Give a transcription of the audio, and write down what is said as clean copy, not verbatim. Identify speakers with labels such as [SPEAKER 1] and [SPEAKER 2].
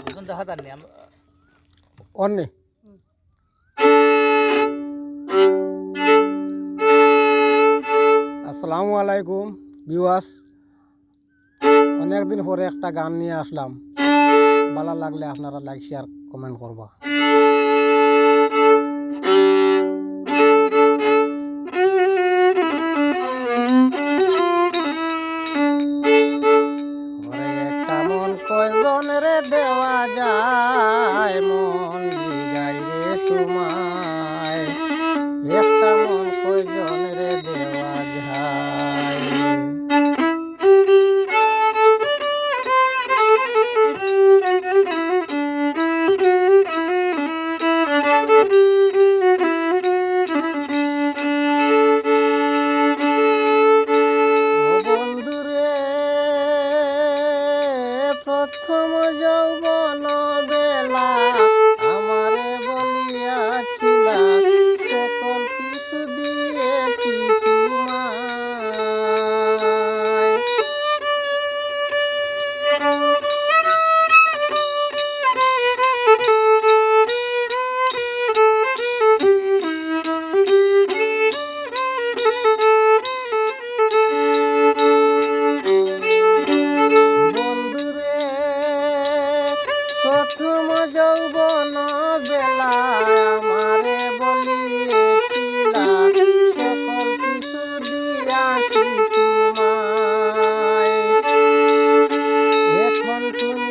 [SPEAKER 1] এখন দেখা যাননি
[SPEAKER 2] অন্যে আসসালামু আলাইকুম ভিউয়ার্স, অনেকদিন পরে একটা গান নিয়ে আসলাম। ভালো লাগলে আপনারা লাইক শেয়ার কমেন্ট করবা। ওরে একটা মন কয়জন রে দেওয়া যায়, মন জিগাই রে তোমায়। একটা মন কয়জন রে দেওয়া যায়। প্রথম যৌবন বেলা আমারে বলিয়াছিলা, সকল কিছু দিয়েছি তোমায়। প্রথম যৌবন বেলা আমারে বলিয়েছিলা, সকল কিছু দিয়াছি তোমায়। এখন তুমি